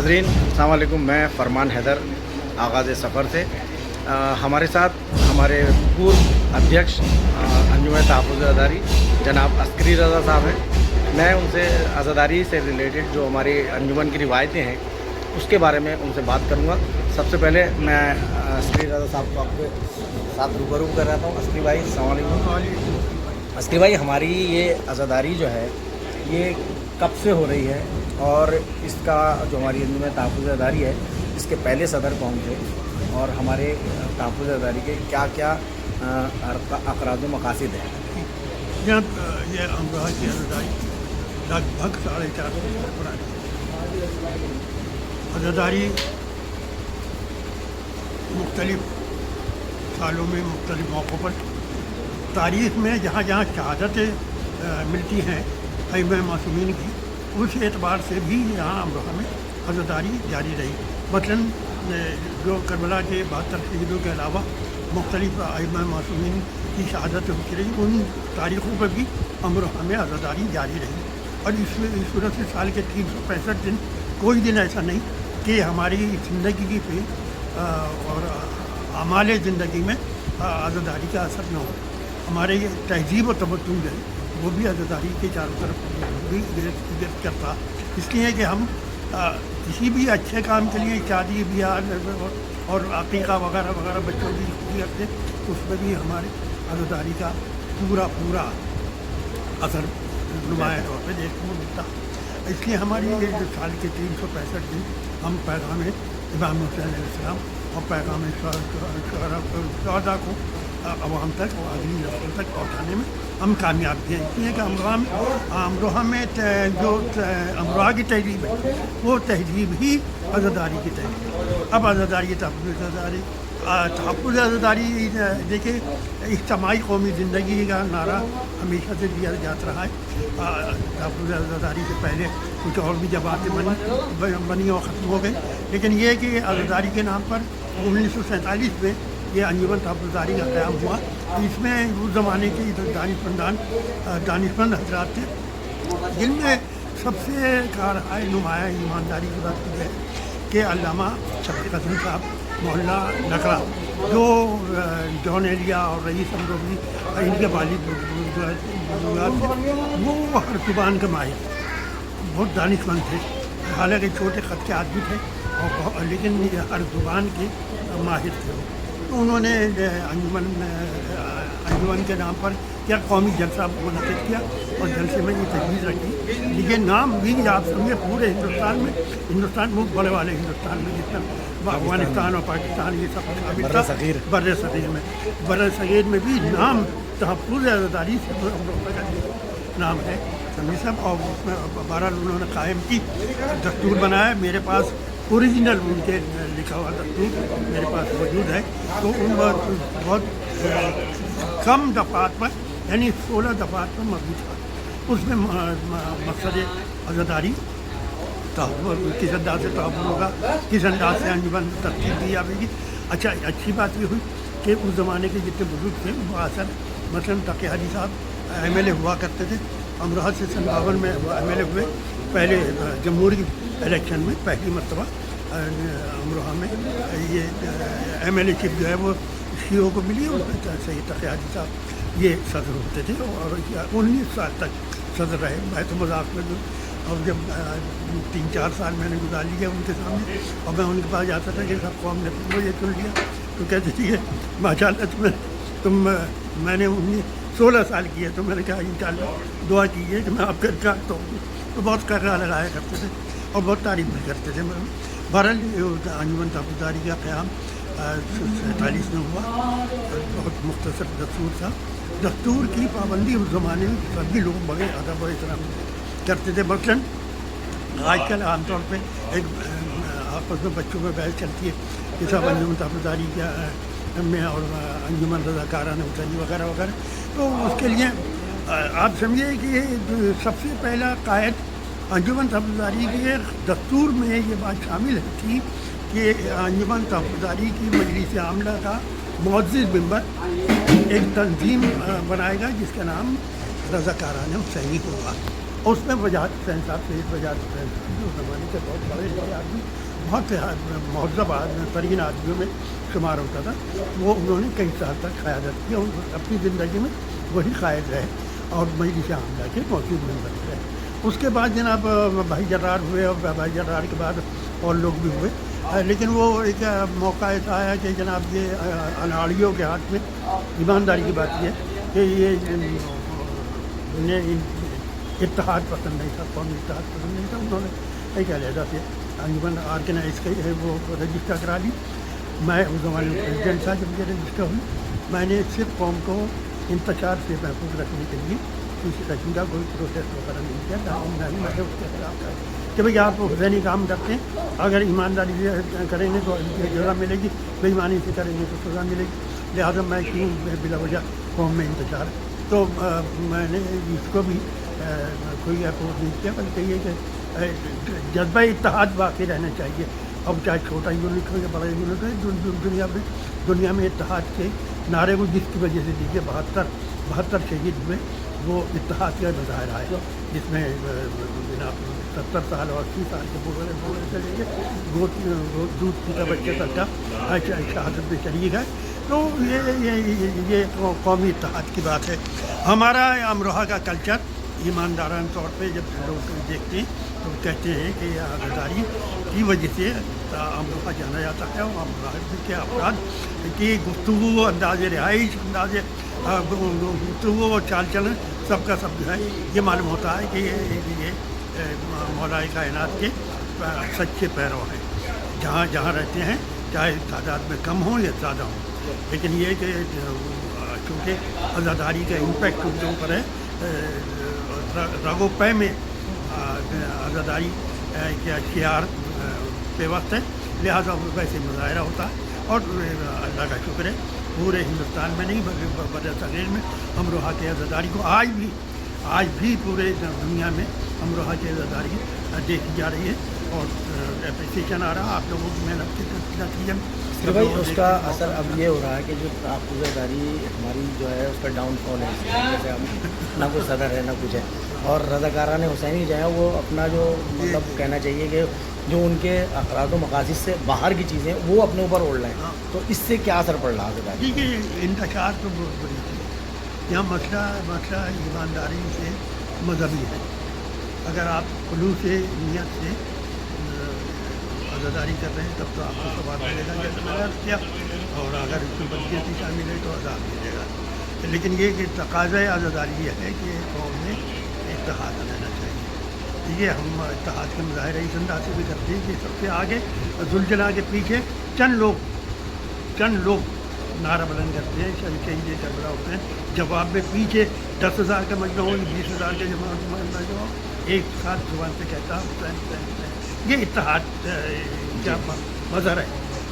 नाज़रीन अस्सलाम वालेकुम। मैं फरमान हैदर आगाज़ सफ़र से हमारे साथ हमारे पूर्व अध्यक्ष अंजुमन तहफ़्फ़ुज़ अज़ादारी जनाब अस्करी रज़ा साहब हैं। मैं उनसे अज़ादारी से रिलेटेड जो हमारी अंजुमन की रिवायतें हैं उसके बारे में उनसे बात करूँगा। सबसे पहले मैं अस्करी रज़ा साहब को आपके साथ रूबरू कर रहा हूँ। अस्करी भाई अस्सलाम वालेकुम। अस्करी भाई, हमारी ये अज़ादारी जो है ये कब से हो रही है और इसका जो हमारी अंजुमन तहफ़्फ़ुज़ अज़ादारी है इसके पहले सदर कौन थे और हमारे तहफ़्फ़ुज़ अज़ादारी के क्या क्या अक़राज़ व मक़ासिद हैं? जब ये अमरोहा की अज़ादारी लगभग 450 साल पुरानी अज़ादारी मुख्तलिफ़ सालों में मुख्तलिफ़ मौक़ों पर तारीख़ में जहाँ जहाँ शहादतें मिलती हैं अइम्मा मासूमीन की, उस एतबार से भी यहाँ अमरोहा में अज़ादारी जारी रही। मसलन जो करबला के 72 शहीदों के अलावा मुख्तलिफ़ अइम्मा मासूमीन की शहादत होती रही, उन तारीख़ों पर भी अमरोहा में अज़ादारी जारी रही। और इस सूरत से साल के 365 दिन कोई दिन ऐसा नहीं कि हमारी ज़िंदगी पे और आमाल ज़िंदगी में अज़ादारी का असर न हो। हमारे तहज़ीब और तमद्दुन है वो भी अज़ादारी के चारों तरफ भी गिरफ्त करता। इसलिए कि हम किसी भी अच्छे काम के लिए शादी ब्याह और अक़ीक़ा वगैरह वगैरह बच्चों की खुशी रखते, उसमें भी हमारे अज़ादारी का पूरा असर नुमाया तौर पर देखने को मिलता। इसलिए हमारी ये जो साल के 365 दिन हम पैगाम इमाम हुसैन अलैहिस्सलाम और पैगाम शहदा को अवाम तक और अगली नस्ल तक पहुँचाने में हम कामयाब भी हैं। इसलिए कि अमरोहा में जो अमरोहा की तहज़ीब है वो तहज़ीब ही अज़ादारी की तहज़ीब। अब अज़ादारी तहफ़्फ़ुज़ अज़ादारी देखिए, इज्तिमाई कौमी ज़िंदगी का नारा हमेशा से दिया जाता रहा है। तहफ़्फ़ुज़ अज़ादारी से पहले कुछ और भी जमातें बनी और ख़त्म हो गई, लेकिन ये कि अज़ादारी के नाम पर 1947 में ये अंजुमन तहफ़्फ़ुज़ अज़ादारी का क़याम हुआ। इसमें उस ज़माने के दानिशमंद हज़रात थे, जिनमें सबसे नुमाया ईमानदारी की बात की है कि अल्लामा शफ़ी क़दरी साहब मोहल्ला नकला, जो जॉन एलिया और रईस अमरोही इनके वालिद वो हर ज़ुबान के माहिर, बहुत दानिशमंद थे। हालांकि छोटे ख़त के आदमी थे और लेकिन हर ज़ुबान के माहिर थे। तो उन्होंने अंजुमन के नाम पर क्या कौमी जलसा मुनक़िद किया और जलसे में ये तजवीज़ रखी। ये नाम भी आप समझे पूरे हिंदुस्तान मुल्क बड़े वाले हिंदुस्तान में, जितना अफ़गानिस्तान और पाकिस्तान ये सब शामिल था, बर्र सग़ीर में भी नाम तहफ़्फ़ुज़ अज़ादारी से नाम है समझे सब। और उसमें बहरहाल उन्होंने कायम की, दस्तूर बनाया। मेरे पास ओरिजिनल उनके लिखा हुआ दस्तूर मेरे पास मौजूद है। तो उन बहुत कम दफ़ात पर, यानी 16 दफ़ात पर मबनी था। उसमें मकसद अज़ादारी किस अंदाज से तहफ़्फ़ुज़ होगा, किस अंदाज से अंजुमन तरतीब दी जाएगी। अच्छा, अच्छी बात ये हुई कि उस ज़माने के जितने बुज़ुर्ग थे वो असर मसलन तक़ी हाजी साहब MLA हुआ करते थे। अमरोहा से 52 में MLA हुए। पहले जमहूरी इलेक्शन में पहली मरतबा अमरोहा में ये MLA शिप जो है वो शीओ को मिली। उसमें सैयद तक़ी हाजी साहब ये सदर होते थे और 19 साल तक सदर रहे। मैं तो मज़ाक में और जब 3-4 साल मैंने गुजार लिया उनके सामने और मैं उनके पास जाता था कि सब कौम ने मुझे चुन लिया, तो कहते थे कि माशाअल्लाह मैंने 16 साल किए। तो मैंने कहा इंशाअल्लाह दुआ कीजिए कि मैं आपके साथ तो बहुत कर्रा लगाया करते थे और बहुत तारीफ़ भी करते थे। बहरहाल अंजुमन तहफ़्फ़ुज़ अज़ादारी का क़याम 47 में हुआ। बहुत मुख्तसर दस्तूर था। दस्तूर की पाबंदी उस ज़माने में सभी लोग बड़े अदब और एहतराम करते थे। मसलन आजकल आमतौर पर एक आपस में बच्चों में बहस चलती है कि सब अंजुमन तहफ़्फ़ुज़ अज़ादारी में और अंजुमन रज़ाकारान हुसैनी वगैरह वगैरह। तो उसके लिए आप समझिए कि सबसे पहला कायद अंजुमन तहफ़्फ़ुज़ अज़ादारी के दस्तूर में ये बात शामिल थी कि अंजुमन तहफ़्फ़ुज़ अज़ादारी की मजलिस आमला का मुअज़्ज़िज़ मेंबर एक तंजीम बनाएगा जिसका नाम रज़ाकारान हुसैनी होगा। اس میں وجاہت حسین صاحب سید وجاہت حسین صاحب جو زمانے کے بہت بڑے آدمی، بہت مہذب ترین آدمیوں میں شمار ہوتا تھا، وہ انہوں نے کئی سال تک قیادت کی اور اپنی زندگی میں وہی قائد رہے اور مجلس عاملہ کے موجود ممبر رہے۔ اس کے بعد جناب بھائی جرار ہوئے اور بھائی جرار کے بعد اور لوگ بھی ہوئے، لیکن وہ ایک موقع ایسا آیا کہ جناب یہ اناڑیوں کے ہاتھ میں، ایمانداری کی بات یہ ہے کہ یہ انہیں اتحاد پسند نہیں تھا، قومی اتحاد پسند نہیں تھا، انہوں نے ایک علیحدہ سے انجمن آرگنائز کی ہے، وہ رجسٹر کرا لی۔ میں اس زمانے میں پریزیڈنٹ تھا جب مجھے رجسٹر ہوئی، میں نے صرف قوم کو انتشار سے محفوظ رکھنے کے لیے کسی قسم کا کوئی پروسیس وغیرہ نہیں کیا، نہ ہی میں نے اس کے خلاف کہا کہ بھائی آپ حسینی کام کرتے ہیں، اگر ایمانداری سے کریں گے تو جزا ملے گی، بے ایمانی سے کریں گے تو سزا ملے گی، لہٰذا میں کیوں بلا وجہ قوم میں انتشار۔ تو میں نے اس کو بھی کوئی اپروچ نہیں کیا، بلکہ یہ کہ جذبہ اتحاد باقی رہنا چاہیے، اب چاہے چھوٹا یونٹ ہو یا بڑا یونٹ ہو، دنیا میں اتحاد کے نعرے کو جس کی وجہ سے دیجیے 72 شہید ہوئے، وہ اتحاد کا مظاہرہ ہے، جس میں جناب 70 سال اور 80 سال کے بوڑھے سے لے کے دودھ پیتا بچے تک کا شہادت میں شریک ہے۔ تو یہ قومی اتحاد کی بات ہے۔ ہمارا امروہہ کا کلچر ایماندارانہ طور پہ جب لوگ دیکھتے ہیں تو کہتے ہیں کہ یہ آزاداری کی وجہ سے امروہہ جانا جاتا ہے، اور امروہہ کے افراد کی گفتگو، انداز رہائش، گفتگو اور چال چلن سب کا سب جو ہے یہ معلوم ہوتا ہے کہ یہ مولائے کائنات کے سچے پیرو ہیں، جہاں جہاں رہتے ہیں، چاہے تعداد میں کم ہوں یا زیادہ ہوں، لیکن یہ کہ چونکہ آزاداری کا امپیکٹ ان کے اوپر ہے، رگو پے میں آزاداری کا شعار پہ وقت ہے، لہٰذا ویسے مظاہرہ ہوتا ہے، اور اللہ کا شکر ہے پورے ہندوستان میں نہیں بلکہ بر صغیر میں امروہہ کی آزاداری کو آج بھی پورے دنیا میں امروہہ کی آزاداری دیکھی جا رہی ہے، اور اپریسیشن آ رہا آپ لوگوں کی محنت کے نتیجے میں۔ بھائی اس کا اثر اب یہ ہو رہا ہے کہ جو تحفظ داری ہماری جو ہے اس کا ڈاؤن فال ہے، جیسے ہم نہ کوئی صدر ہے نہ کچھ ہے، اور رضاکاران حسینی جو ہے وہ اپنا جو مطلب کہنا چاہیے کہ جو ان کے افراد و مقاصد سے باہر کی چیزیں وہ اپنے اوپر اوڑھ رہے ہیں، تو اس سے کیا اثر پڑ رہا ہے؟ دیکھیے انتشار تو بہت بڑی چیز ہے، یہاں مسئلہ ایمانداری سے مذہبی ہے۔ اگر آپ خلوص سے نیت سے آزاداری کر رہے ہیں تب تو آپ کو ثواب ملے گا، جیسے میں نے عرض کیا، اور اگر اس میں بدقسمتی شامل ہے تو عذاب ملے گا۔ لیکن یہ کہ تقاضۂ آزاداری یہ ہے کہ قوم میں اتحاد رہنا چاہیے۔ یہ ہم اتحاد کے مظاہرے اس انداز سے بھی کرتے ہیں کہ سب سے آگے ذوالجلال کے پیچھے چند لوگ نعرہ بلند کرتے ہیں، شہید کربلا ہوتے ہیں، جواب میں پیچھے 10,000 کا مجمع ہو، 20,000 کے مجمع ہو، ایک ساتھ زبان سے کہتا حسین حسین حسین، یہ اتحاد کیا مظہر ہے۔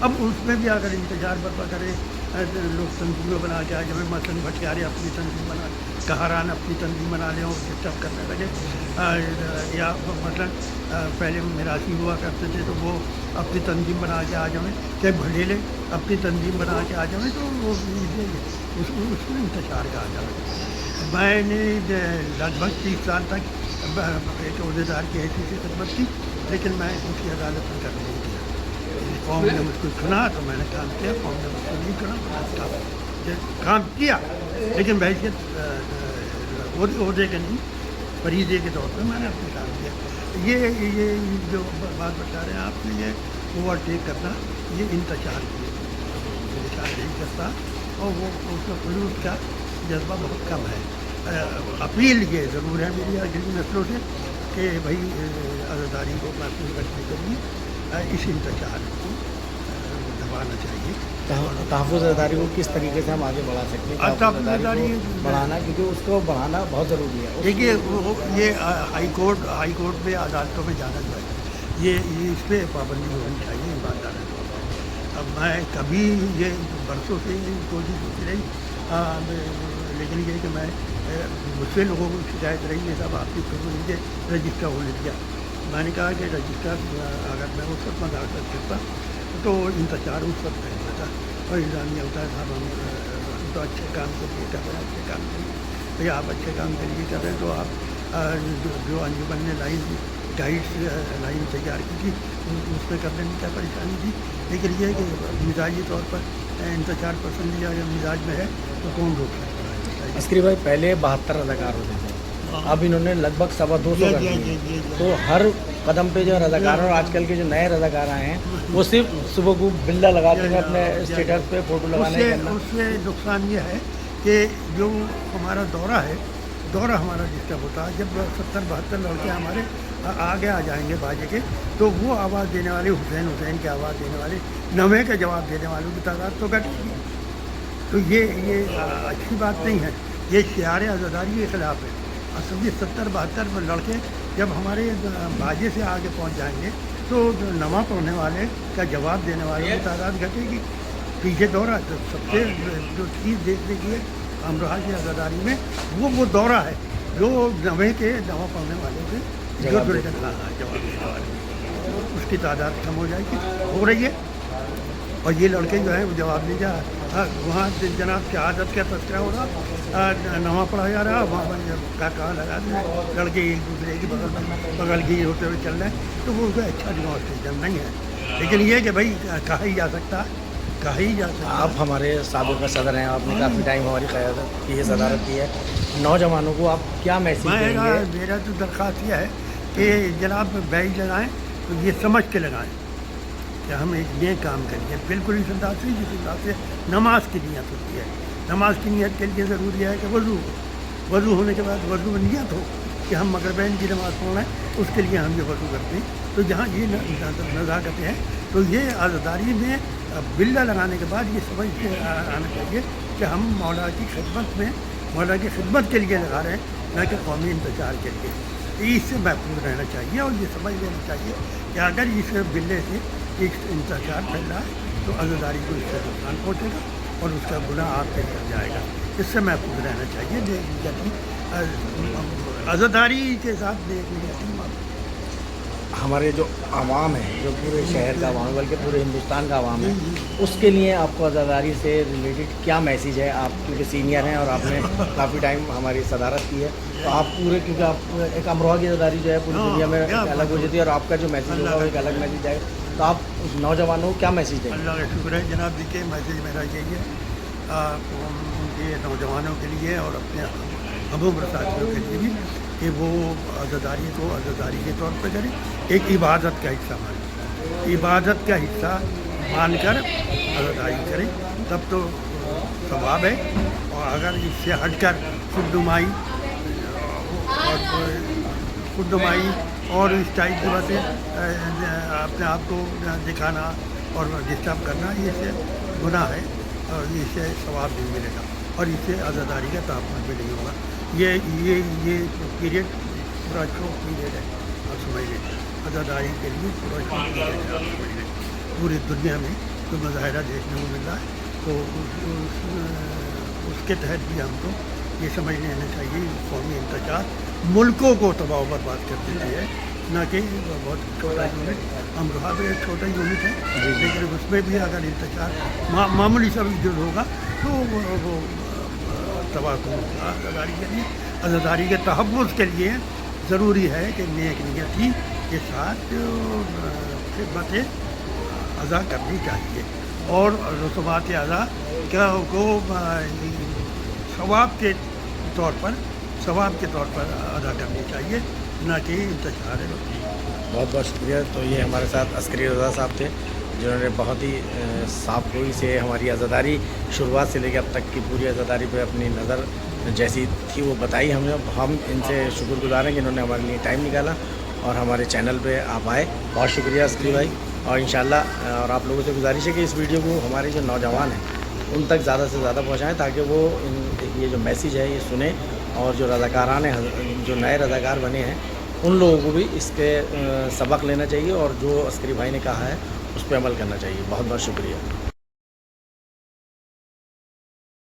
اب اس میں بھی اگر انتشار برپا کرے، لوگ تنظیمیں بنا کے آ جائیں، مثلاً بھٹیارے اپنی تنظیم بنا، کہاران اپنی تنظیم بنا لیں اور ڈسٹرب کرنے لگے، یا مثلاً پہلے میراثی ہوا کرتے تھے تو وہ اپنی تنظیم بنا کے آ جائیں، چاہے بھڑیلے اپنی تنظیم بنا کے آ جائیں، تو وہ اس کو انتشار کا آ جائے۔ میں نے لگ بھگ 30 سال تک ایک عہدیدار کی حیثیت سے خدمت کی، لیکن میں اس کی عدالت میں کر نہیں کیا۔ قوم نے مجھ کو چنا تو میں نے کام کیا، قوم نے مجھ کو نہیں چنا تو میں نے کام کیا، لیکن بحیثیت عہدے کے نہیں، فریضے کے طور پہ میں نے اپنے کام کیا۔ یہ جو بات بتا رہے ہیں آپ نے، یہ اوور ٹیک کرنا، یہ انتشار نہیں کرتا، اور وہ اس کا خلوص کا جذبہ بہت کم ہے۔ اپیل یہ ضرور ہے میری اگلی نسلوں سے کہ بھائی آزاداری کو محفوظ رکھنے کے لیے اس انتشار کو دبانا چاہیے۔ تحفظ آزاداری کو کس طریقے سے ہم آگے بڑھا سکتے ہیں؟ تحفظ آزاداری بڑھانا، کیونکہ اس کو بڑھانا بہت ضروری ہے۔ دیکھیے یہ ہائی کورٹ میں عدالتوں میں جانا جو ہے یہ اس پہ پابندی ہونی چاہیے ایماندارانہ طور پر۔ اب میں کبھی یہ برسوں سے کوشش ہوتی رہی، لیکن یہ کہ میں مجھ سے لوگوں کو شکایت رہی ہے صاحب آپ کی مجھے رجسٹر ہونے دیا۔ میں نے کہا کہ رجسٹر اگر میں اس وقت مداخلت کرتا تو انتشار اس وقت پہنتا تھا، اور الزام یہ ہوتا ہے صاحب ہم تو اچھے کام کے لیے کر رہے ہیں، اچھے کام کے لیے، بھائی آپ اچھے کام کے لیے کر رہے ہیں تو آپ जो अंजुमन ने गाइड्स लाइन तैयार की थी उस पर करने में क्या परेशानी थी, लेकिन ये है कि मिजाजी तौर पर इंतजार पसंद या मिजाज में है तो कौन रोक सकता है, बताइए। अस्करी भाई पहले 72 रज़ाकार होते थे, अब इन्होंने लगभग 225 कर दिए। तो हर कदम पे जो रज़ाकार और आजकल के जो नए रज़ाकार आए हैं वो सिर्फ सुबह को बिल्ला लगाते हैं अपने स्टेटस पे फोटो लगाने के। उससे नुकसान ये है कि जो हमारा दौरा हमारा डिस्टर्ब होता है। जब 70-72 लड़के हमारे आगे आ जाएंगे बाजे के, तो वो आवाज़ देने वाले हुसैन की आवाज़ देने वाले, नवे का जवाब देने वालों की तादाद तो घटेगी। तो ये अच्छी बात नहीं है, ये शियार आज़ादारी के ख़िलाफ़ है। असल में 70-72 लड़के जब हमारे बाजे से आगे पहुंच जाएंगे तो नवा पढ़ने वाले का जवाब देने वालों की तादाद घटेगी। पीछे दौरा तो सबसे जो चीज़ देखने की है अमरोहा की आज़ादारी में वो दौरा है जो नवे के नवा पढ़ने वाले से जवाब देने वाले उसकी तादाद कम हो जाएगी, हो रही है। और ये लड़के जो है वो जवाब नहीं जा वहाँ जनाब शहादत का तस्करा हो रहा, नवा पढ़ा जा रहा, वहाँ कहाँ लगा दिए लड़के एक दूसरे की बगल की होते हुए चल रहे हैं, तो वो उसका अच्छा डिमॉन्स्ट्रेशन नहीं है। लेकिन ये कि भाई कहा ही जा सकता है, कहा ही जा सकता। आप हमारे साबिक़ सदर हैं, आपने काफ़ी टाइम हमारी क़यादत की है, सदारत की है, नौजवानों को आप क्या मैसेज देंगे? मेरा तो दरख्वास्त यह है कि जनाब बैच लगाएँ तो ये समझ के लगाएँ कि हम एक नए काम करेंगे, बिल्कुल इस अंदाज से जिस अंदाज से नमाज की नीयत होती है। नमाज की नीयत के लिए ज़रूरी है कि वज़ू होने के बाद वज़ू में नीयत हो कि हम मगरिबैन की नमाज़ पढ़ रहे हैं, उसके लिए हम ये वज़ू करते हैं। तो जहाँ ये नज़ाकतें हैं तो ये आज़ादारी में बिल्ला लगाने के बाद ये समझ के आना चाहिए कि हम मौला की खिदमत के लिए लगा रहे हैं, न कि कौमी इंतजार के लिए। इससे महफूज रहना चाहिए और ये समझ लेना चाहिए कि अगर इस बिल्ले से एक इंतजार फैल रहा है तो आज़ादारी को इससे नुकसान पहुँचेगा और उसका गुनाह आप पे चल जाएगा। इससे महफूज रहना चाहिए। आज़ादारी के साथ हमारे जो आवाम है, जो पूरे शहर का आवाम है, बल्कि पूरे हिंदुस्तान का आवाम है, उसके लिए आपको आज़ादारी से रिलेटेड क्या मैसेज है? आप क्योंकि सीनियर हैं और आपने काफ़ी टाइम हमारी सदारत की है, तो आप पूरे, क्योंकि आप एक अमरोहा की आज़ादारी जो है पूरी दुनिया में अलग हो जाती है और आपका जो मैसेज होगा वो एक अलग मैसेज जाएगा, तो आप उस नौजवानों को क्या मैसेज देंगे? अल्लाह का शुक्र है जनाब जी के मैसेज मेरा यही है उनके नौजवानों के लिए और अपने हमउम्र साथियों के लिए भी कि वो आज़ादारी को आज़ादारी के तौर पर करें, एक इबादत का हिस्सा मानें, इबादत का हिस्सा मानकर आज़ादारी करें, तब तो सवाब है। और अगर इससे हटकर खुदनुमाई और इस टाइप की बातें अपने आप को दिखाना और डिस्टर्ब करना, ये से गुनाह है और इससे सवाब नहीं मिलेगा और इससे आज़ादारी का तहफ़्फ़ुज़ भी नहीं होगा। ये पीरियड पूरा शौक पीरियड है, आप समझ लें, आज़ादारी के लिए पूरा शौक पीरियड है, आप समझ लें। पूरी दुनिया में जो मुज़ाहिरा देखने को मिल रहा है तो उसके तहत भी हमको ये समझ लेना चाहिए कौमी इंतजार मुल्कों को तबाह बर्बाद कर देती है, न कि बहुत छोटा यूनिट। अमरोहा भी एक छोटा यूनिट है, लेकिन उसमें भी अगर इंतजार मामूली सा भी जो होगा तो वो तबाह को आज़ादारी के तहफ़्फ़ुज़ के लिए ज़रूरी है कि नेक नियती के साथ खिदमतें अदा करनी चाहिए और रसूमात अदा को सवाब के तौर पर अदा करनी चाहिए, न कि इंतजार। बहुत बहुत शुक्रिया। तो ये हमारे साथ अस्करी रज़ा साहब थे जिन्होंने बहुत ही साफ गोई से हमारी आज़ादारी शुरुआत से लेकर अब तक की पूरी आज़ादारी पे अपनी नज़र जैसी थी वो बताई हमें। हम इनसे शुक्रगुज़ार हैं कि इन्होंने हमारे लिए टाइम निकाला और हमारे चैनल पे आप आए। बहुत शुक्रिया अस्करी भाई। और इंशाल्लाह और आप लोगों से गुजारिश है कि इस वीडियो को हमारे जो नौजवान हैं उन तक ज़्यादा से ज़्यादा पहुँचाएँ ताकि वो ये जो मैसेज है ये सुने और जो रज़ाकारान हैं, जो नए रज़ाकार बने हैं, उन लोगों को भी इसके सबक लेना चाहिए और जो अस्करी भाई ने कहा है उस पर अमल करना चाहिए। बहुत बहुत शुक्रिया।